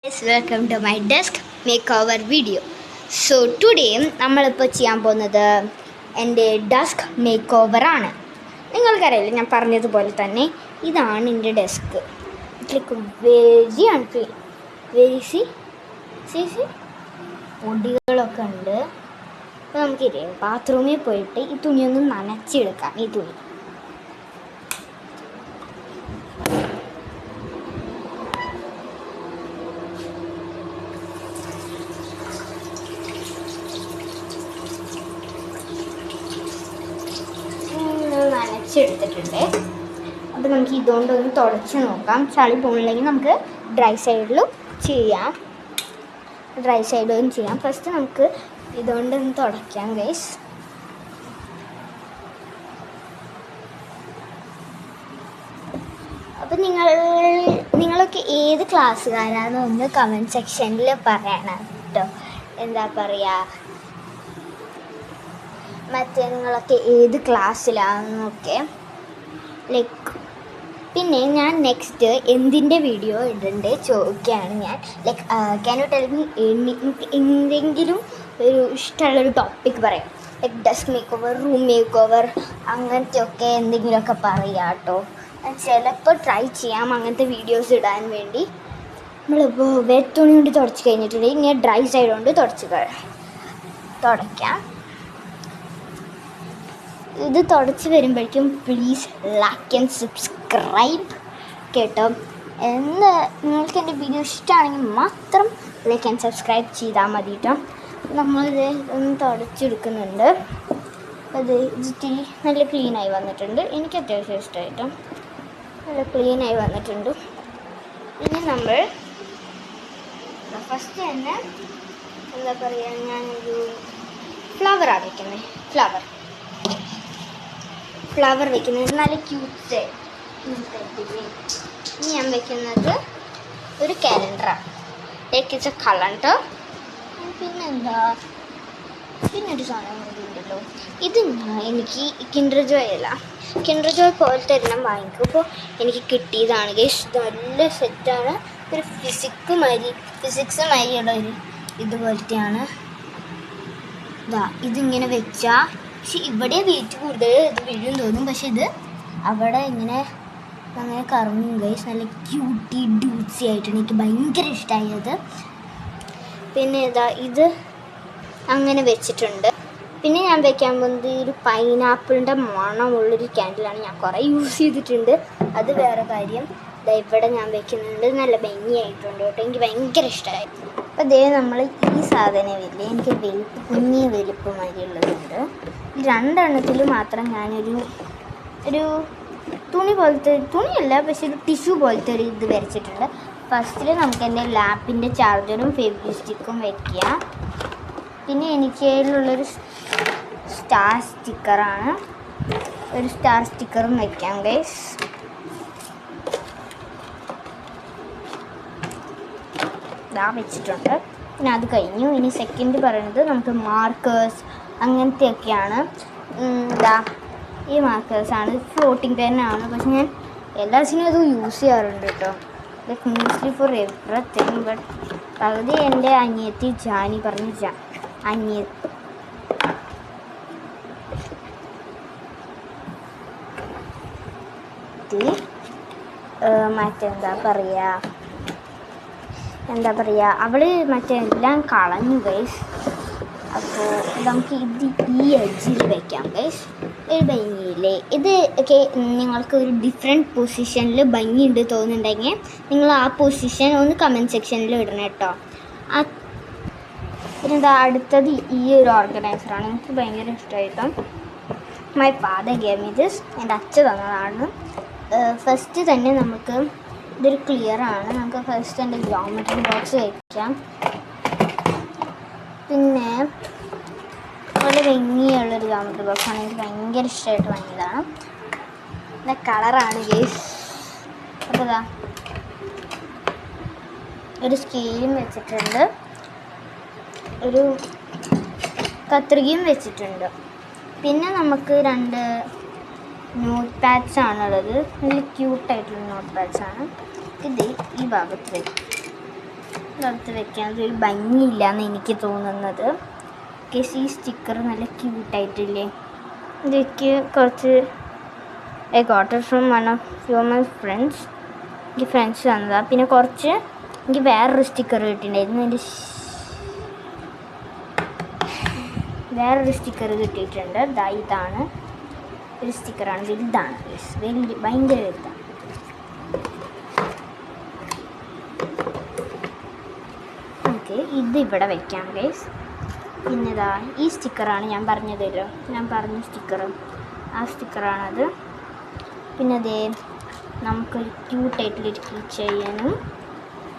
Guys, welcome to my desk makeover video. So today നമ്മളിപ്പോൾ ചെയ്യാൻ പോകുന്നത് എൻ്റെ ഡെസ്ക് മേക്ക് ഓവറാണ്. നിങ്ങൾക്കറിയില്ല, ഞാൻ പറഞ്ഞതുപോലെ തന്നെ ഇതാണ് എൻ്റെ desk. It like very unclean, very സി പൊടികളൊക്കെ ഉണ്ട്. അപ്പോൾ നമുക്കില്ലേ ബാത്റൂമിൽ പോയിട്ട് ഈ തുണിയൊന്ന് നനച്ചെടുക്കാം. ഈ തുണി നനച്ചെടുത്തിട്ടുണ്ട്. അപ്പോൾ നമുക്ക് ഇതുകൊണ്ടൊന്ന് തുടച്ച് നോക്കാം. ചളി പോകണില്ലെങ്കിൽ നമുക്ക് ഡ്രൈ സൈഡിലും ചെയ്യാം. ഫസ്റ്റ് നമുക്ക് ഇതുകൊണ്ടൊന്ന് തുടയ്ക്കാം ഗൈസ്. അപ്പോൾ നിങ്ങളൊക്കെ ഏത് ക്ലാസ്സുകാരാണെന്ന് ഒന്ന് കമൻറ്റ് സെക്ഷനിൽ പറയണം കേട്ടോ. എന്താ പറയുക, മറ്റേ നിങ്ങളൊക്കെ ഏത് ക്ലാസ്സിലാണെന്നൊക്കെ ലൈക്ക്. പിന്നെ ഞാൻ നെക്സ്റ്റ് എന്തിൻ്റെ വീഡിയോ ഇടണ്ടേ ചോദിക്കുകയാണ് ഞാൻ. Like can you tell me എന്തെങ്കിലും ഒരു ഇഷ്ടമുള്ളൊരു ടോപ്പിക് പറയാം. Like desk make over, room make over, അങ്ങനത്തെ ഒക്കെ എന്തെങ്കിലുമൊക്കെ പറയാം കേട്ടോ. ചിലപ്പോൾ ട്രൈ ചെയ്യാം അങ്ങനത്തെ വീഡിയോസ് ഇടാൻ വേണ്ടി. നമ്മളിപ്പോൾ വെറ്റ് തുണി കൊണ്ട് തുടച്ച് കഴിഞ്ഞിട്ടുണ്ടെങ്കിൽ ഇനി ഡ്രൈ സൈഡ് കൊണ്ട് തുടയ്ക്കാം. ഇത് തുടച്ച് വരുമ്പോഴേക്കും പ്ലീസ് ലൈക്ക് ആൻഡ് സബ്സ്ക്രൈബ് കേട്ടോ. നിങ്ങൾക്ക് എൻ്റെ വീഡിയോ ഇഷ്ടമാണെങ്കിൽ മാത്രം ലൈക്ക് ആൻഡ് സബ്സ്ക്രൈബ് ചെയ്താൽ മതി കേട്ടോ. നമ്മളിത് ഒന്ന് തുടച്ചെടുക്കുന്നുണ്ട്. അത് ഇത്തിരി നല്ല ക്ലീനായി വന്നിട്ടുണ്ട്. എനിക്ക് അത്യാവശ്യം ഇഷ്ടമായിട്ടോ, നല്ല ക്ലീനായി വന്നിട്ടുണ്ട്. ഇനി നമ്മൾ ഫസ്റ്റ് തന്നെ എന്താ പറയുക, ഞാനൊരു ഫ്ലവറാണ് വയ്ക്കുന്നത്. ഫ്ലവർ വയ്ക്കുന്നത് നല്ല ക്യൂട്ട്. ഇനി ഞാൻ വയ്ക്കുന്നത് ഒരു കാലണ്ടറാണ്. Like it's a calendar. പിന്നൊരു സാധനം കൂടിയുണ്ടല്ലോ. ഇത് എനിക്ക് കിൻഡർ ജോയ് പോലത്തെ ഒരെണ്ണം വാങ്ങിക്കും. അപ്പോൾ എനിക്ക് കിട്ടിയതാണ് ഗൈസ്. നല്ല സെറ്റാണ്. ഒരു ഫിസിക്സ് മാതിരിയുള്ള ഒരു ഇതുപോലത്തെയാണ്. ഇതിങ്ങനെ വെച്ചാൽ, പക്ഷെ ഇവിടെ വെയിറ്റ് കൂടുതൽ, ഇത് വീഴും തോന്നും. പക്ഷെ ഇത് അവിടെ ഇങ്ങനെ അങ്ങനെ കറങ്ങും ഗൈസ്. നല്ല ക്യൂട്ടി ഡ്യൂസി ആയിട്ടാണ്. എനിക്ക് ഭയങ്കര ഇഷ്ടമായത്. പിന്നെ ഇത് അങ്ങനെ വെച്ചിട്ടുണ്ട്. പിന്നെ ഞാൻ വയ്ക്കാൻ പോകുന്നത് ഒരു പൈനാപ്പിളിൻ്റെ മണമുള്ളൊരു ക്യാൻഡിലാണ്. ഞാൻ കുറേ യൂസ് ചെയ്തിട്ടുണ്ട്, അത് വേറെ കാര്യം. ഇവിടെ ഞാൻ വെക്കുന്നുണ്ട്. നല്ല ഭംഗിയായിട്ടുണ്ട് കേട്ടോ, എനിക്ക് ഭയങ്കര ഇഷ്ടമായി. അപ്പോൾ നമ്മൾ ഈ സാധനമില്ലേ, എനിക്ക് കുഞ്ഞി വലുപ്പ് മാതിരിയുള്ളതുണ്ട്. ഈ രണ്ടെണ്ണത്തിൽ മാത്രം ഞാനൊരു തുണി പോലത്തെ, തുണിയല്ല പക്ഷെ ഒരു ടിഷ്യൂ പോലത്തെ ഒരു ഇത് വരച്ചിട്ടുണ്ട്. ഫസ്റ്റിൽ നമുക്ക് എൻ്റെ ലാപ്പിൻ്റെ ചാർജറും ഫെവിസ്റ്റിക്കും വയ്ക്കാം. പിന്നെ എനിക്ക് അതിലുള്ളൊരു സ്റ്റാർ സ്റ്റിക്കറാണ്. ഒരു സ്റ്റാർ സ്റ്റിക്കറും വയ്ക്കാം ഗൈസ്. വെച്ചിട്ടുണ്ട്. പിന്നെ അത് കഴിഞ്ഞു. ഇനി സെക്കൻഡ് പറയുന്നത് നമുക്ക് മാർക്കേഴ്സ് അങ്ങനത്തെയൊക്കെയാണ്. ഈ മാർക്കേഴ്സാണ്. ഫ്ലോട്ടിങ് പെന്നാണ്, പക്ഷെ ഞാൻ എല്ലാത്തിനും അത് യൂസ് ചെയ്യാറുണ്ട് കേട്ടോ. Like mostly four everything. But പകുതി എൻ്റെ അനിയത്തി ജാനി പറഞ്ഞ മറ്റെന്താ പറയുക അവള് മറ്റെല്ലാം കളഞ്ഞു ഗൈസ്. അപ്പോൾ നമുക്ക് ഈ എഡ്ജിൽ വയ്ക്കാം ഗൈസ്. ഒരു ഭംഗിയില്ലേ ഇത് ഒക്കെ. നിങ്ങൾക്ക് ഒരു ഡിഫറെൻറ്റ് പൊസിഷനിൽ ഭംഗിയുണ്ട് തോന്നുന്നുണ്ടെങ്കിൽ നിങ്ങൾ ആ പൊസിഷൻ ഒന്ന് കമൻറ്റ് സെക്ഷനിൽ ഇടണം കേട്ടോ. പിന്നെ അടുത്തത് ഈ ഒരു ഓർഗനൈസറാണ്. എനിക്ക് ഭയങ്കര ഇഷ്ടമായിട്ടോ. My father gave me this. എൻ്റെ അച്ഛൻ തന്നതാണ്. ഫസ്റ്റ് തന്നെ നമുക്ക് ഇതൊരു ക്ലിയറാണ്. നമുക്ക് ഫസ്റ്റ് എൻ്റെ ജോമെട്രി ബോക്സ് വയ്ക്കാം. പിന്നെ വളരെ ഭംഗിയുള്ളൊരു ജോമെട്രി ബോക്സാണ്. എനിക്ക് ഭയങ്കര ഇഷ്ടമായിട്ട് വാങ്ങിയതാണ്. പിന്നെ കളറാണ് ഗേസ്. അപ്പോൾ ഒരു സ്കെയിലും വെച്ചിട്ടുണ്ട്, ഒരു കത്രികയും വെച്ചിട്ടുണ്ട്. പിന്നെ നമുക്ക് 2 നോട്ട് പാഡ്സ് ആണുള്ളത്. നല്ല ക്യൂട്ടായിട്ടുള്ള നോട്ട് പാഡ്സാണ്. ഇത് ഈ ഭാഗത്ത് വരും. ഇതടുത്ത് വെക്കാൻ ഒരു ഭംഗിയില്ല എന്ന് എനിക്ക് തോന്നുന്നത്. ഈ സ്റ്റിക്കർ നല്ല ക്യൂട്ടായിട്ടില്ലേ? ഇതൊക്കെ കുറച്ച് I got it from one of my friends. എനിക്ക് ഫ്രണ്ട്സ് തന്നതാണ്. പിന്നെ കുറച്ച് എനിക്ക് വേറൊരു സ്റ്റിക്കർ കിട്ടിയിട്ടുണ്ടായിരുന്നു. വേറൊരു സ്റ്റിക്കർ കിട്ടിയിട്ടുണ്ട്. ഇതാണ് ഒരു സ്റ്റിക്കറാണ്. വലുതാണ്, ഭയങ്കര വലുതാണ്. ഓക്കെ, ഇത് ഇവിടെ വെക്കാം ഗൈസ്. പിന്നെ ഈ സ്റ്റിക്കറാണ് ഞാൻ പറഞ്ഞതല്ലോ, ഞാൻ പറഞ്ഞ സ്റ്റിക്കർ, ആ സ്റ്റിക്കറാണത്. പിന്നെ നമുക്കൊരു ക്യൂട്ടായിട്ടുള്ളൊരു കീ ചെയിനും,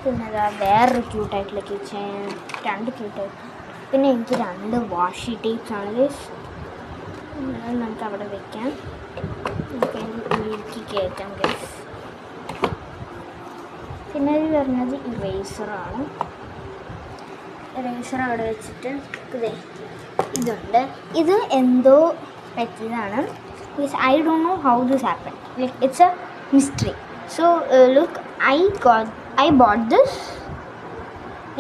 പിന്നെ വേറൊരു ക്യൂട്ടായിട്ടുള്ള കീ ചെയിൻ, 2 ക്യൂട്ടായിട്ട്. പിന്നെ എനിക്ക് 2 വാഷി ടേപ്സാണ് ഗൈസ്. നമുക്ക് അവിടെ വെക്കാം. നമുക്ക് ഉള്ളിലേക്ക് കയറ്റാം ഗൈസ്. പിന്നെ ഇത് പറഞ്ഞത് ഇറേസറാണ്. ഇറേസർ അവിടെ വെച്ചിട്ട് ഇതുണ്ട്. ഇത് എന്തോ പറ്റിയതാണ്. I don't know how this happen. Like it's a mystery. So look, I bought this.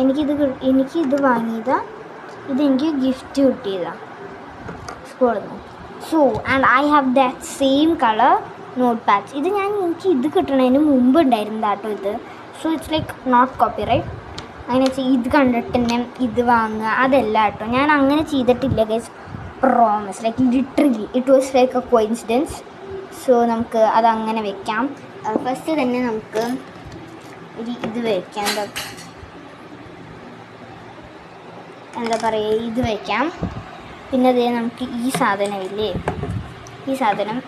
എനിക്കിത് വാങ്ങിയതാണ്. ഇതെനിക്ക് ഗിഫ്റ്റ് കിട്ടിയതാണ് സ്കൂളിൽ നിന്ന്. So and I have that same colour note pads. എനിക്ക് ഇത് കിട്ടണതിന് മുമ്പ് ഉണ്ടായിരുന്നതാണ് കേട്ടോ ഇത്. So it's like not copyright. അങ്ങനെ വെച്ചാൽ ഇത് കണ്ടിട്ട് തന്നെ ഇത് വാങ്ങുക അതല്ല കേട്ടോ. ഞാൻ അങ്ങനെ ചെയ്തിട്ടില്ല guys, promise. Like literally it was like A coincidence. So നമുക്ക് അതങ്ങനെ വെക്കാം. ഫസ്റ്റ് തന്നെ നമുക്ക് ഇത് വെക്കാം, എന്താ പറയുക, ഇത് വയ്ക്കാം. പിന്നെ നമുക്ക് ഈ സാധനമില്ലേ, ഈ സാധനം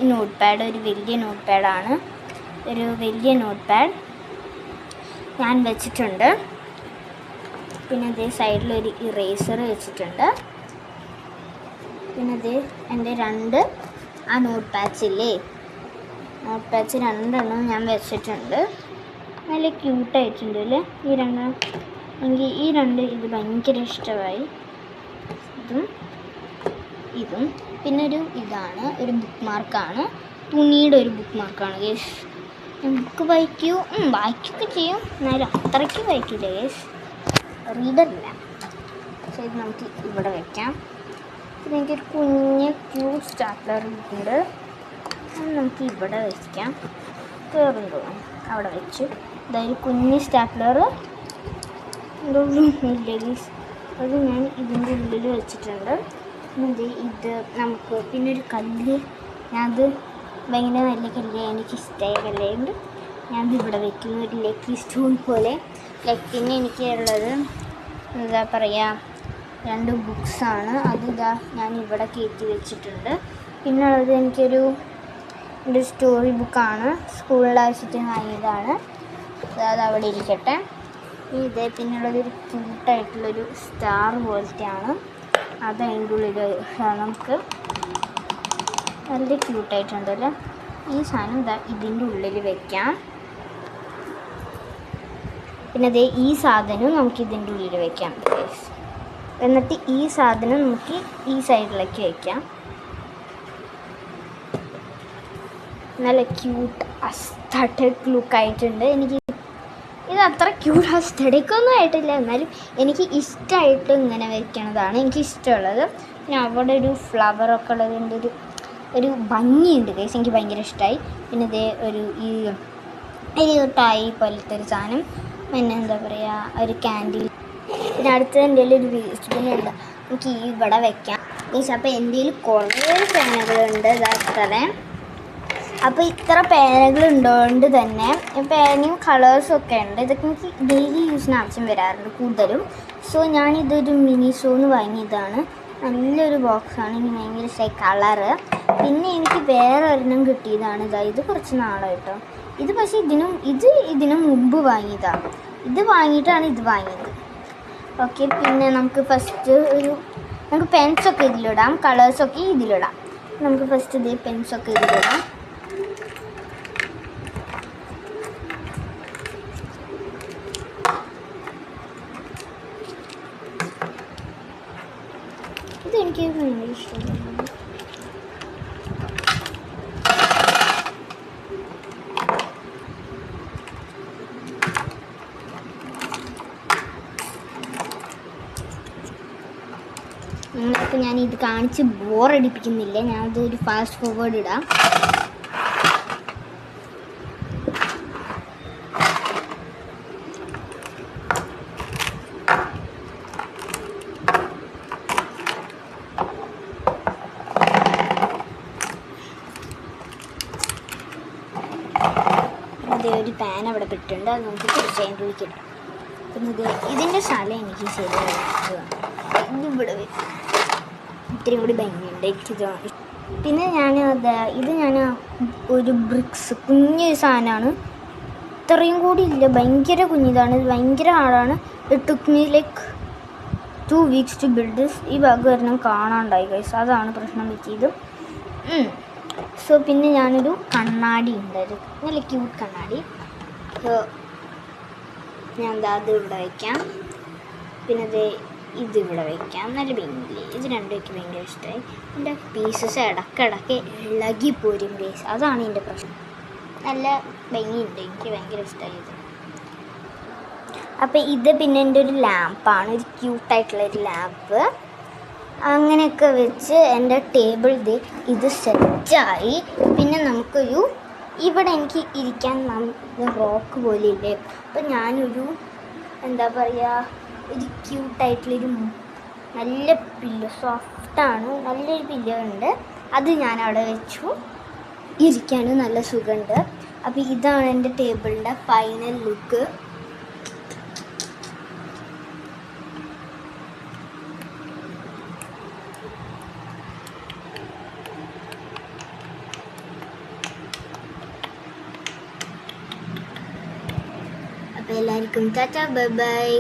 നോട്ട് പാഡ്, ഒരു വലിയ നോട്ട് പാഡാണ്. ഒരു വലിയ നോട്ട് പാഡ് ഞാൻ വെച്ചിട്ടുണ്ട്. പിന്നെ സൈഡിലൊരു ഇറേസർ വെച്ചിട്ടുണ്ട്. പിന്നെ എൻ്റെ 2 ആ നോട്ട് പാഡ്സ് ഇല്ലേ, നോട്ട് പാഡ്സ് 2 ഞാൻ വെച്ചിട്ടുണ്ട്. നല്ല ക്യൂട്ടായിട്ടുണ്ട് അല്ലേ ഈ 2. എനിക്ക് ഈ 2 ഇത് ഭയങ്കര ഇഷ്ടമായി, ഇതും. പിന്നെ ഇതാണ് ഒരു ബുക്ക് മാർക്കാണ്, തുണിയുടെ ഒരു ബുക്ക് മാർക്കാണ് ഗേസ്. ബുക്ക് വായിക്കുകയൊക്കെ ചെയ്യും, എന്നാലും അത്രയ്ക്ക് വായിക്കില്ല ഗേസ്, റീഡറില്ല. പക്ഷേ ഇത് നമുക്ക് ഇവിടെ വയ്ക്കാം. പിന്നെ എനിക്കൊരു കുഞ്ഞ് ക്യൂട്ട് സ്റ്റാപ്ലർ ഉണ്ട്, അത് നമുക്ക് ഇവിടെ വയ്ക്കാം. കയറും തോന്നും, അവിടെ വെച്ചു. അതായത് കുഞ്ഞ് സ്റ്റാപ്ലർ ഇല്ല ഗേസ്, അത് ഞാൻ ഇതിൻ്റെ ഉള്ളിൽ വെച്ചിട്ടുണ്ട്. ഇത് നമുക്ക് പിന്നെ ഒരു കല്ല്, ഞാനത് ഭയങ്കര നല്ല കല്ല്, എനിക്ക് ഇഷ്ടമായ കല്ലുണ്ട്. ഞാനത് ഇവിടെ വയ്ക്കുന്നു, ഒരു ലക്കി സ്റ്റോൺ പോലെ. പിന്നെ എനിക്കുള്ളത് എന്താ പറയുക, 2 ബുക്സാണ്. ഞാൻ ഇവിടെ കയറ്റി വെച്ചിട്ടുണ്ട്. പിന്നെ ഉള്ളത് എനിക്കൊരു സ്റ്റോറി ബുക്കാണ്, സ്കൂളിൽ ആവശ്യത്തിന് വാങ്ങിയതാണ്. അത് അവിടെ ഇരിക്കട്ടെ. പിന്നുള്ളതൊരു ക്യൂട്ടായിട്ടുള്ളൊരു സ്റ്റാർ പോലത്തെയാണ്, അത് അതിൻ്റെ ഉള്ളിൽ നമുക്ക് നല്ല ക്യൂട്ടായിട്ടുണ്ടല്ലോ. ഈ സാധനം ഇതിൻ്റെ ഉള്ളിൽ വെക്കാം. പിന്നെ ഈ സാധനം നമുക്ക് ഇതിൻ്റെ ഉള്ളിൽ വെക്കാം. എന്നിട്ട് ഈ സാധനം നമുക്ക് ഈ സൈഡിലേക്ക് വയ്ക്കാം. നല്ല ക്യൂട്ട് അസ്തറ്റിക് ലുക്കായിട്ടുണ്ട്. ഇത് അത്ര ക്യൂട്ട് അസ്തറ്റിക്കൊന്നും ആയിട്ടില്ല, എന്നാലും എനിക്ക് ഇഷ്ടമായിട്ട് ഇങ്ങനെ വെക്കണതാണ് എനിക്ക് ഇഷ്ടമുള്ളത്. പിന്നെ അവിടെ ഒരു ഫ്ലവറൊക്കെ ഉള്ളതിൻ്റെ ഒരു ഭംഗിയുണ്ട് ഗൈസ്, എനിക്ക് ഭയങ്കര ഇഷ്ടമായി. പിന്നെ ഈ ടൈ പോലത്തെ ഒരു സാധനം, പിന്നെ എന്താ പറയുക, ഒരു ക്യാൻഡിൽ. പിന്നെ അടുത്തത് എൻ്റെ ഒരു വേസ്റ്റ് പിന്നുണ്ട്, എനിക്ക് ഇവിടെ വെക്കാം ഗൈസ്. അപ്പോൾ എൻ്റെ കയ്യിൽ കുറേ പേനകളുണ്ട്, ഇതാക്കറേ. അപ്പോൾ ഇത്ര പേനകൾ ഉള്ളതുകൊണ്ട് തന്നെ പേനയും കളേഴ്സൊക്കെ ഉണ്ട്. ഇതൊക്കെ എനിക്ക് ഡെയിലി യൂസിന് ആവശ്യം വരാറുണ്ട് കൂടുതലും. സോ ഞാനിതൊരു മിനിസോന്ന് വാങ്ങിയതാണ്, നല്ലൊരു ബോക്സാണ്, എനിക്ക് ഭയങ്കര ഇഷ്ടമായി കളറ്. പിന്നെ എനിക്ക് വേറെ ഒരെണ്ണം കിട്ടിയതാണ്, ഇത് കുറച്ച് നാളായിട്ടോ. ഇത് പക്ഷേ ഇതിനും മുമ്പ് വാങ്ങിയതാണ്, ഇത് വാങ്ങിയിട്ടാണ് ഇത് വാങ്ങിയത്. ഓക്കെ, പിന്നെ നമുക്ക് ഫസ്റ്റ് നമുക്ക് പെൻസൊക്കെ ഇതിലിടാം, കളേഴ്സൊക്കെ ഇതിലിടാം. നമുക്ക് ഫസ്റ്റ് പെൻസൊക്കെ ഇതിലിടാം. ഇതെനിക്ക് ഭയങ്കര ഇഷ്ടമാണ്. നിങ്ങൾക്ക് ഞാൻ ഇത് കാണിച്ച് ബോറടിപ്പിക്കുന്നില്ല. ഞാനതൊരു ഫാസ്റ്റ് ഫോർവേഡ് ഇടാം. അതേ ഒരു പാൻ അവിടെ പെട്ടിട്ടുണ്ട്. അത് നമുക്ക് കുറച്ച് അതിൻ്റെ ഉള്ളിൽ കിട്ടും. പിന്നെ ഇതിൻ്റെ സ്ഥലം എനിക്ക് ശരിയായി ഇതിവിടെ ഇത്തിരി കൂടി ഭംഗിയുണ്ട് എനിക്കിത്. പിന്നെ ഇത് ഞാൻ ഒരു ബ്രിക്സ് കുഞ്ഞൊരു സാധനമാണ്. ഇത്രയും കൂടി ഇല്ല, ഭയങ്കര കുഞ്ഞിതാണ്. ഇത് ഭയങ്കര ഹാർഡാണ്. It took me like 2 weeks to build this. ഈ ഭാഗം ഒരെണ്ണം കാണാണ്ടായി ഗൈസ്, അതാണ് പ്രശ്നം പറ്റിയത്. സോ പിന്നെ ഞാനൊരു കണ്ണാടി ഉണ്ട്, നല്ല ക്യൂട്ട് കണ്ണാടി. ഞാൻ അത് ഇവിടെ വയ്ക്കാം. പിന്നെ ഇതിവിടെ വയ്ക്കാം. നല്ല ഭംഗിയില്ലേ? ഇത് രണ്ടും എനിക്ക് ഭയങ്കര ഇഷ്ടമായി. എൻ്റെ പീസസ് ഇടയ്ക്കിടയ്ക്ക് ഇളകിപ്പോരും ഗൈസ്, അതാണ് എൻ്റെ പ്രശ്നം. നല്ല ഭംഗിയുണ്ട്, എനിക്ക് ഭയങ്കര ഇഷ്ടമായി ഇത്. അപ്പോൾ ഇത് പിന്നെ എൻ്റെ ഒരു ലാമ്പാണ്, ഒരു ക്യൂട്ടായിട്ടുള്ളൊരു ലാമ്പ്. അങ്ങനെയൊക്കെ വെച്ച് എൻ്റെ ടേബിൾ ഇത് സെറ്റായി. പിന്നെ നമുക്കൊരു ഇവിടെ എനിക്ക് ഇരിക്കാൻ റോക്ക് പോലെ ഇല്ലേ, അപ്പം ഞാനൊരു എന്താ പറയുക, ഒരു ക്യൂട്ടായിട്ടുള്ളൊരു നല്ല പില്ലോ, സോഫ്റ്റാണ്, നല്ലൊരു പില്ലോ ഉണ്ട്. അത് ഞാൻ അവിടെ വെച്ചു. ഇരിക്കാനും നല്ല സുഖമുണ്ട്. അപ്പോൾ ഇതാണ് എൻ്റെ ടേബിളിൻ്റെ ഫൈനൽ ലുക്ക്. അപ്പോൾ എല്ലാവർക്കും ടാറ്റാ, ബൈ ബൈ.